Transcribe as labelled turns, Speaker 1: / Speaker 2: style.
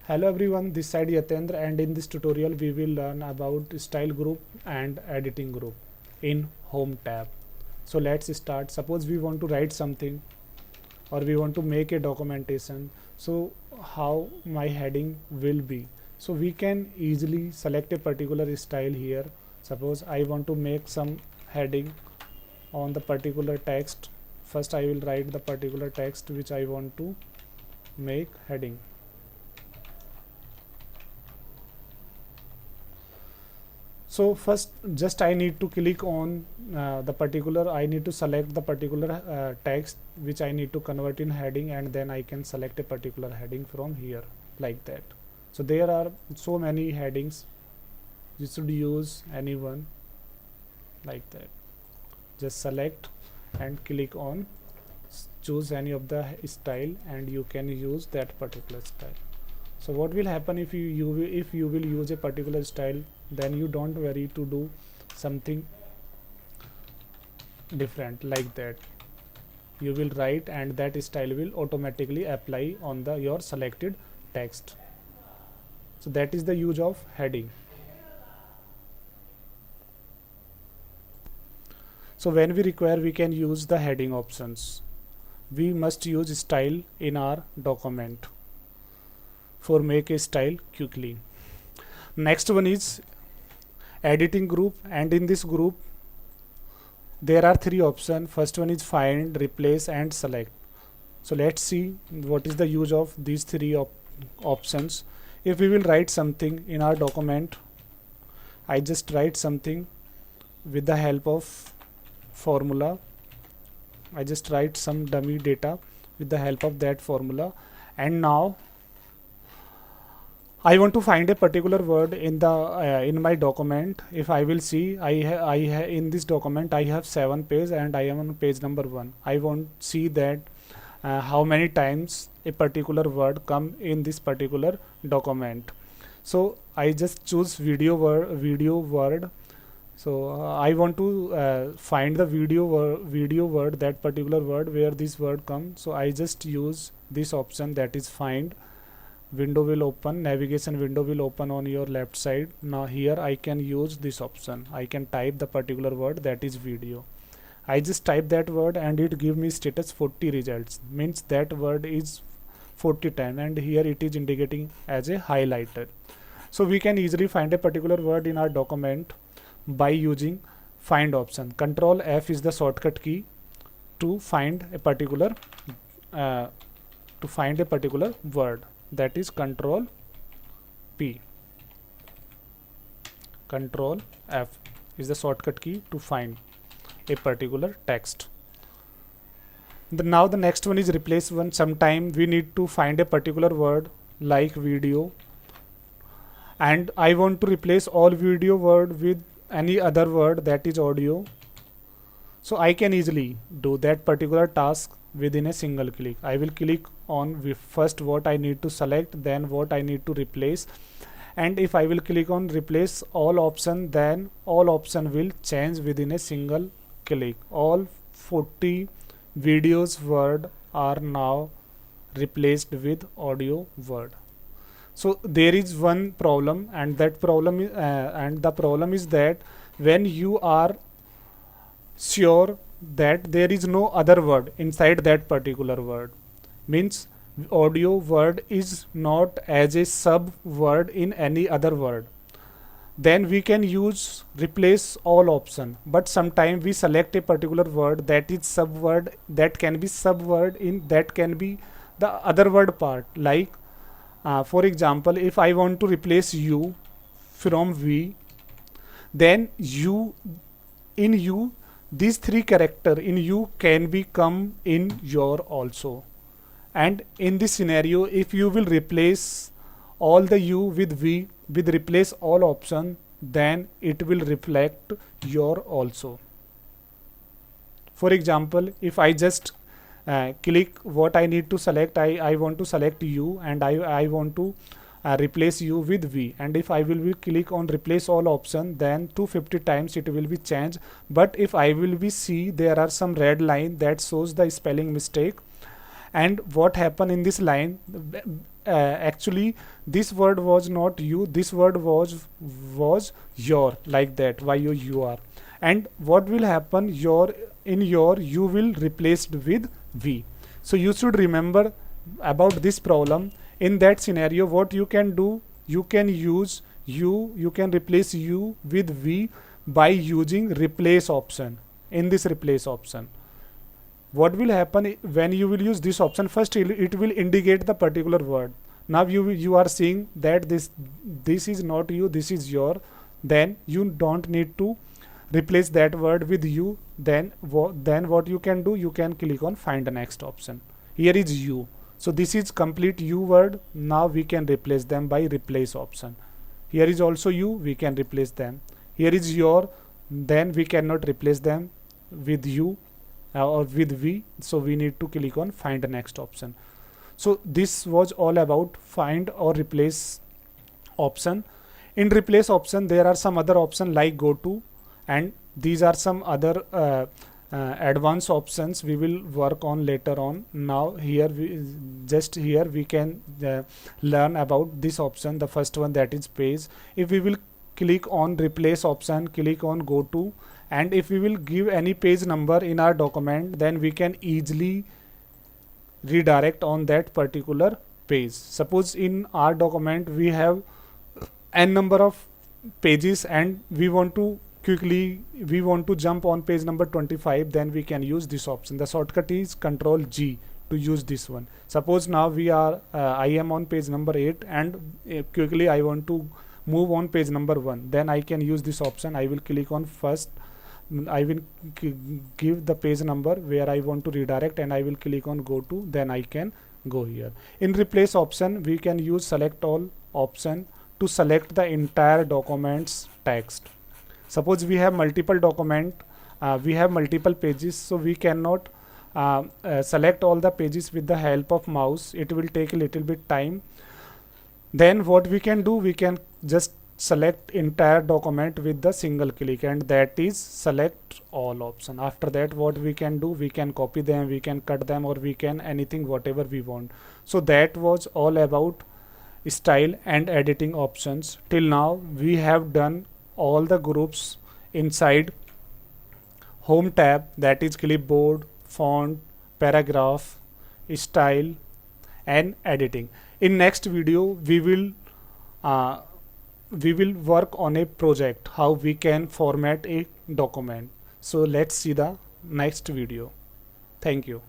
Speaker 1: Hello everyone, this side Yatendra, and in this tutorial we will learn about style group and editing group in home tab. So let's start. Suppose we want to write something or we want to make a documentation. So how my heading will be? So we can easily select a particular style here. Suppose I want to make some heading on the particular text. First I will write the particular text which I want to make heading. So first just I need to click on I need to select the particular text which I need to convert in heading, and then I can select a particular heading from here like that. So there are so many headings, you should use any one like that. Just select and click on choose any of the style and you can use that particular style. So what will happen if you will use a particular style, then you don't worry to do something different like that. You will write and that style will automatically apply on the your selected text. So that is the use of heading. So when we require, we can use the heading options. We must use style in our document for make a style quickly. Next one is editing group, and in this group there are three options. First one is find, replace and select. So let's see what is the use of these three options. If we will write something in our document, I just write something with the help of formula. I just write some dummy data with the help of that formula, and now I want to find a particular word in the in my document. If I will see, in this document I have 7 pages and I am on page number 1. I want to see that how many times a particular word come in this particular document. So I just choose video word. So I want to find the video word, that particular word where this word comes. So I just use this option, that is find. Window will open, navigation window will open on your left side. Now here I can use this option. I can type the particular word, that is video. I just type that word and it give me status 40 results, means that word is 40 times, and here it is indicating as a highlighter. So we can easily find a particular word in our document by using find option. Control F is the shortcut key to find a particular word. That is Control P. Control F is the shortcut key to find a particular text. Now the next one is replace one. Sometime we need to find a particular word like video, and I want to replace all video word with any other word, that is audio. So I can easily do that particular task within a single click. I will click on first what I need to select, then what I need to replace, and if I will click on replace all option, then all option will change within a single click. All 40 videos word are now replaced with audio word. So there is one problem, and that problem is the problem is that when you are sure that there is no other word inside that particular word, means audio word is not as a sub word in any other word, then we can use replace all option. But sometimes we select a particular word that is sub word, that can be sub word in, that can be the other word part. Like for example, if I want to replace you from we, then you, in you, these three character in you can be come in your also. And in this scenario, if you will replace all the you with we with replace all option, then it will reflect your also. For example, if I just click what I need to select, I want to select you, and I want to replace you with v, and if I will be click on replace all option, then 250 times it will be changed. But if I will be see, there are some red line that shows the spelling mistake, And what happened in this line, actually this word was not you, this word was your, like that, your. And what will happen, your, in your you will replaced with v. So you should remember about this problem. In that scenario, what you can do, you can use you can replace u with v by using replace option. In this replace option, what will happen when you will use this option, first it will indicate the particular word. Now you are seeing that this is not you, this is your. Then you don't need to replace that word with you. Then what you can do, you can click on find the next option. Here is you, so this is complete you word. Now we can replace them by replace option. Here is also you, we can replace them. Here is your, then we cannot replace them with you or with v, so we need to click on find the next option. So this was all about find or replace option. In replace option there are some other option like go to, and these are some other advanced options we will work on later on. Now here we can learn about this option, the first one, that is page. If we will click on replace option, click on go to, and if we will give any page number in our document, then we can easily redirect on that particular page. Suppose in our document we have n number of pages and we want to jump on page number 25, then we can use this option. The shortcut is Control G to use this one. Suppose now I am on page number 8 and quickly I want to move on page number 1, then I can use this option. I will click on first, I will give the page number where I want to redirect, and I will click on go to, then I can go here. In replace option we can use select all option to select the entire document's text. Suppose we have multiple document, we have multiple pages, so we cannot select all the pages with the help of mouse. It will take a little bit time. Then what we can do, we can just select entire document with the single click, and that is select all option. After that what we can do, we can copy them, we can cut them, or we can anything whatever we want. So that was all about style and editing options. Till now we have done all the groups inside home tab, that is clipboard, font, paragraph, style and editing. In next video we will work on a project, how we can format a document. So let's see the next video. Thank you.